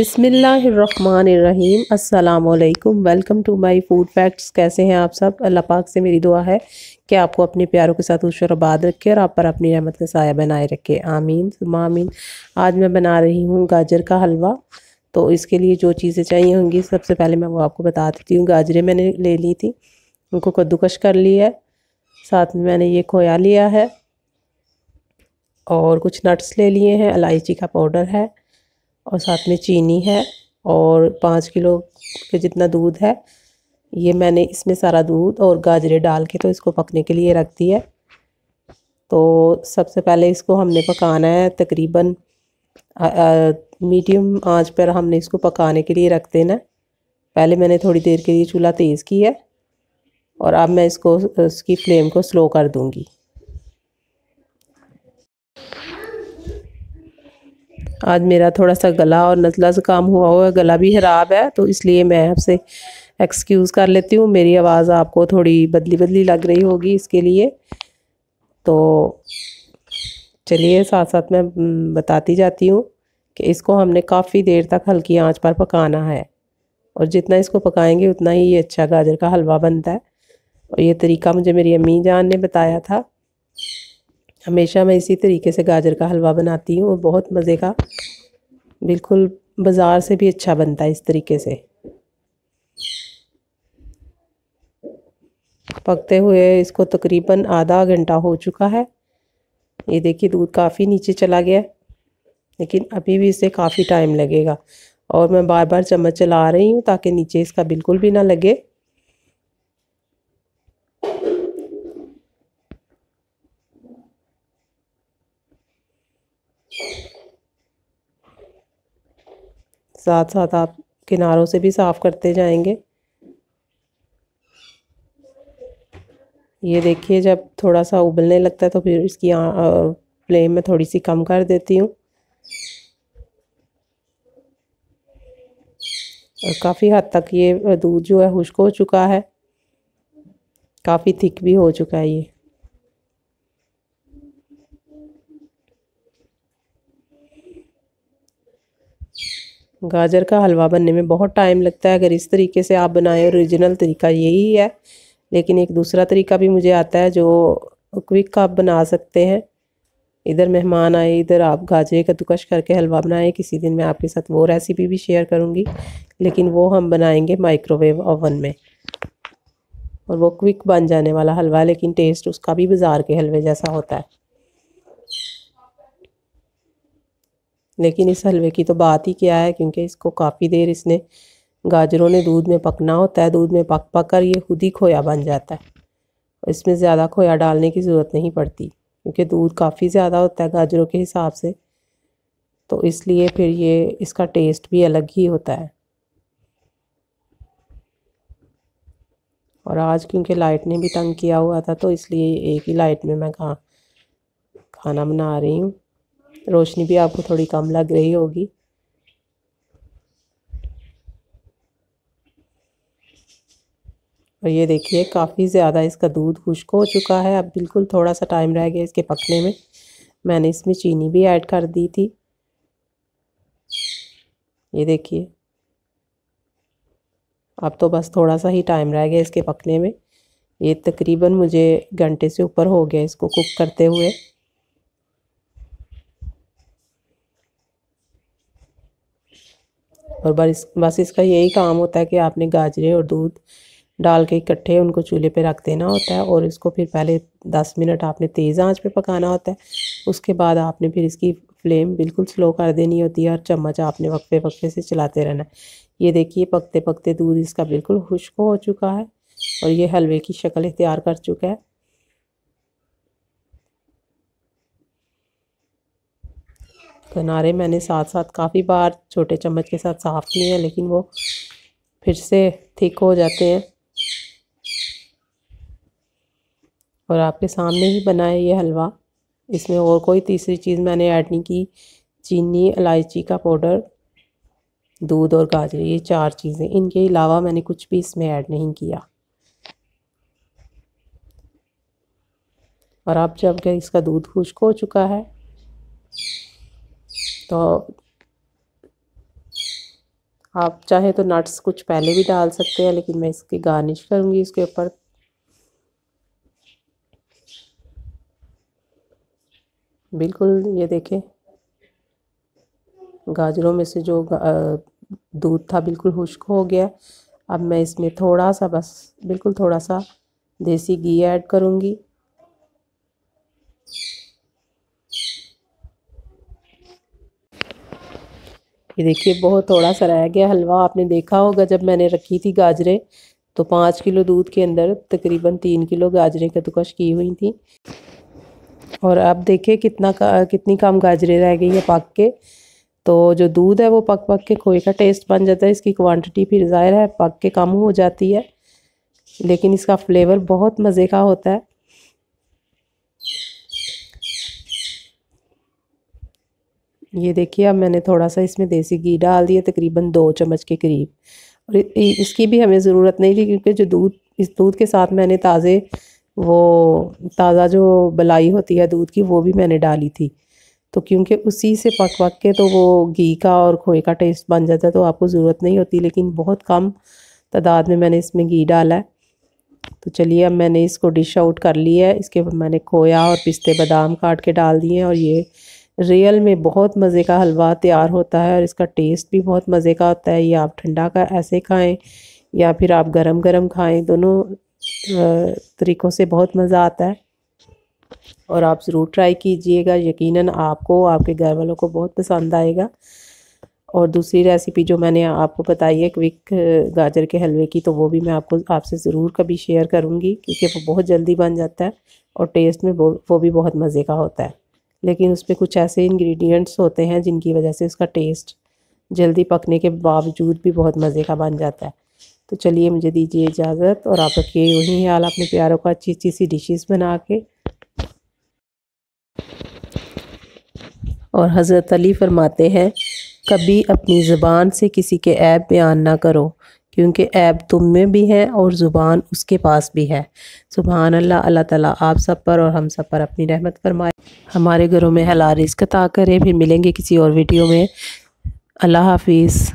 बिस्मिल्लाहिर्रहमानिर्रहीम अस्सलाम वालेकुम। Welcome to my food facts. कैसे हैं आप सब? अल्लाह पाक से मेरी दुआ है कि आपको अपने प्यारों के साथ खुश और आबाद रखे और आप पर अपनी रहमत का साया बनाए रखे। आमीन सुम्मा आमीन। आज मैं बना रही हूँ गाजर का हलवा। तो इसके लिए जो चीज़ें चाहिए होंगी सबसे पहले मैं वो आपको बता देती हूँ। गाजरें मैंने ले ली थी, उनको कद्दूकश कर लिया है। साथ में मैंने ये खोया लिया है और कुछ नट्स ले लिए हैं, इलायची का पाउडर है और साथ में चीनी है और 5 किलो के जितना दूध है। ये मैंने इसमें सारा दूध और गाजरें डाल के तो इसको पकने के लिए रख दिया है। तो सबसे पहले इसको हमने पकाना है तकरीबन मीडियम आंच पर हमने इसको पकाने के लिए रख देना। पहले मैंने थोड़ी देर के लिए चूल्हा तेज़ किया है और अब मैं इसकी फ्लेम को स्लो कर दूंगी। आज मेरा थोड़ा सा गला और नज़ला ज़ुकाम हुआ है, गला भी ख़राब है, तो इसलिए मैं आपसे एक्सक्यूज़ कर लेती हूँ। मेरी आवाज़ आपको थोड़ी बदली बदली लग रही होगी, इसके लिए तो चलिए साथ साथ मैं बताती जाती हूँ कि इसको हमने काफ़ी देर तक हल्की आंच पर पकाना है और जितना इसको पकाएंगे उतना ही ये अच्छा गाजर का हलवा बनता है। और ये तरीका मुझे मेरी अम्मी जान ने बताया था। हमेशा मैं इसी तरीके से गाजर का हलवा बनाती हूँ और बहुत मज़े का, बिल्कुल बाज़ार से भी अच्छा बनता है इस तरीके से। पकते हुए इसको तकरीबन आधा घंटा हो चुका है। ये देखिए दूध काफ़ी नीचे चला गया, लेकिन अभी भी इसे काफ़ी टाइम लगेगा और मैं बार बार चम्मच चला रही हूँ ताकि नीचे इसका बिल्कुल भी ना लगे। साथ साथ आप किनारों से भी साफ़ करते जाएंगे। ये देखिए जब थोड़ा सा उबलने लगता है तो फिर इसकी फ्लेम में थोड़ी सी कम कर देती हूँ और काफ़ी हद तक ये दूध जो है खुश्क हो चुका है, काफ़ी थिक भी हो चुका है। ये गाजर का हलवा बनने में बहुत टाइम लगता है। अगर इस तरीके से आप बनाएं, ओरिजिनल तरीका यही है, लेकिन एक दूसरा तरीका भी मुझे आता है जो क्विक आप बना सकते हैं। इधर मेहमान आए, इधर आप गाजर कद्दूकश करके हलवा बनाएं। किसी दिन मैं आपके साथ वो रेसिपी भी शेयर करूंगी, लेकिन वो हम बनाएंगे माइक्रोवेव ओवन में और वो क्विक बन जाने वाला हलवा है, लेकिन टेस्ट उसका भी बाज़ार के हलवे जैसा होता है। लेकिन इस हलवे की तो बात ही क्या है, क्योंकि इसको काफ़ी देर गाजरों ने दूध में पकना होता है। दूध में पक पक कर ये खुद ही खोया बन जाता है। इसमें ज़्यादा खोया डालने की ज़रूरत नहीं पड़ती, क्योंकि दूध काफ़ी ज़्यादा होता है गाजरों के हिसाब से, तो इसलिए फिर ये इसका टेस्ट भी अलग ही होता है। और आज क्योंकि लाइट ने भी तंग किया हुआ था, तो इसलिए एक ही लाइट में मैं खाना बना रही हूँ। रोशनी भी आपको थोड़ी कम लग रही होगी। और ये देखिए काफ़ी ज़्यादा इसका दूध खुश्क हो चुका है। अब बिल्कुल थोड़ा सा टाइम रह गया इसके पकने में। मैंने इसमें चीनी भी ऐड कर दी थी। ये देखिए अब तो बस थोड़ा सा ही टाइम रह गया इसके पकने में। ये तकरीबन मुझे घंटे से ऊपर हो गया इसको कुक करते हुए। और बस इसका यही काम होता है कि आपने गाजरें और दूध डाल के इकट्ठे उनको चूल्हे पे रख देना होता है और इसको फिर पहले 10 मिनट आपने तेज़ आंच पे पकाना होता है। उसके बाद आपने फिर इसकी फ्लेम बिल्कुल स्लो कर देनी होती है और चम्मच आपने वक्फे वक्फे से चलाते रहना है। ये देखिए पकते पकते दूध इसका बिल्कुल खुश्क हो चुका है और ये हलवे की शक्ल इख्तियार कर चुका है। किनारे मैंने साथ साथ काफ़ी बार छोटे चम्मच के साथ साफ़ किए हैं, लेकिन वो फिर से थिक हो जाते हैं। और आपके सामने ही बनाए ये हलवा, इसमें और कोई तीसरी चीज़ मैंने ऐड नहीं की। चीनी, इलायची का पाउडर, दूध और गाजर, ये 4 चीज़ें, इनके अलावा मैंने कुछ भी इसमें ऐड नहीं किया। और अब जब इसका दूध खुश्क हो चुका है तो आप चाहे तो नट्स कुछ पहले भी डाल सकते हैं, लेकिन मैं इसकी गार्निश करूँगी इसके ऊपर। बिल्कुल ये देखें, गाजरों में से जो दूध था बिल्कुल खुश्क हो गया। अब मैं इसमें थोड़ा सा, बस बिल्कुल थोड़ा सा देसी घी ऐड करूँगी। ये देखिए बहुत थोड़ा सा रह गया हलवा। आपने देखा होगा जब मैंने रखी थी गाजरें, तो 5 किलो दूध के अंदर तकरीबन 3 किलो गाजरें कद्दूकस की हुई थी। और अब देखिए कितनी कम गाजरें रह गई है पक के। तो जो दूध है वो पक पक के खोए का टेस्ट बन जाता है। इसकी क्वांटिटी फिर ज़ाहिर है पक के कम हो जाती है, लेकिन इसका फ्लेवर बहुत मज़े का होता है। ये देखिए अब मैंने थोड़ा सा इसमें देसी घी डाल दिया, तकरीबन 2 चम्मच के करीब। और इसकी भी हमें ज़रूरत नहीं थी, क्योंकि जो इस दूध के साथ मैंने ताज़ा जो बलाई होती है दूध की, वो भी मैंने डाली थी। तो क्योंकि उसी से पक पक के तो वो घी का और खोए का टेस्ट बन जाता है, तो आपको ज़रूरत नहीं होती। लेकिन बहुत कम तादाद में मैंने इसमें घी डाला है। तो चलिए अब मैंने इसको डिश आउट कर लिया है। इसके ऊपर मैंने खोया और पिस्ते बादाम काट के डाल दिए हैं। और ये रियल में बहुत मज़े का हलवा तैयार होता है, और इसका टेस्ट भी बहुत मज़े का होता है। ये आप ठंडा का ऐसे खाएं या फिर आप गरम गरम खाएं, दोनों तरीक़ों से बहुत मज़ा आता है। और आप ज़रूर ट्राई कीजिएगा, यकीनन आपको, आपके घर वालों को बहुत पसंद आएगा। और दूसरी रेसिपी जो मैंने आपको बताई है क्विक गाजर के हलवे की, तो वो भी मैं आपसे ज़रूर कभी शेयर करूँगी, क्योंकि वो बहुत जल्दी बन जाता है और टेस्ट में वो भी बहुत मज़े का होता है। लेकिन उसमें कुछ ऐसे इंग्रेडिएंट्स होते हैं जिनकी वजह से उसका टेस्ट जल्दी पकने के बावजूद भी बहुत मज़े का बन जाता है। तो चलिए मुझे दीजिए इजाज़त, और आप रखिए यूँ हाल अपने प्यारों को अच्छी अच्छी सी डिशेस बना के। और हज़रत अली फरमाते हैं, कभी अपनी ज़ुबान से किसी के ऐब बयान ना करो, क्योंकि ऐब तुम में भी है और ज़ुबान उसके पास भी है। सुभान अल्लाह। अल्लाह ताला आप सब पर और हम सब पर अपनी रहमत फरमाए, हमारे घरों में हलाल रिज़्क़ अता करे। फिर मिलेंगे किसी और वीडियो में। अल्लाह हाफिज़।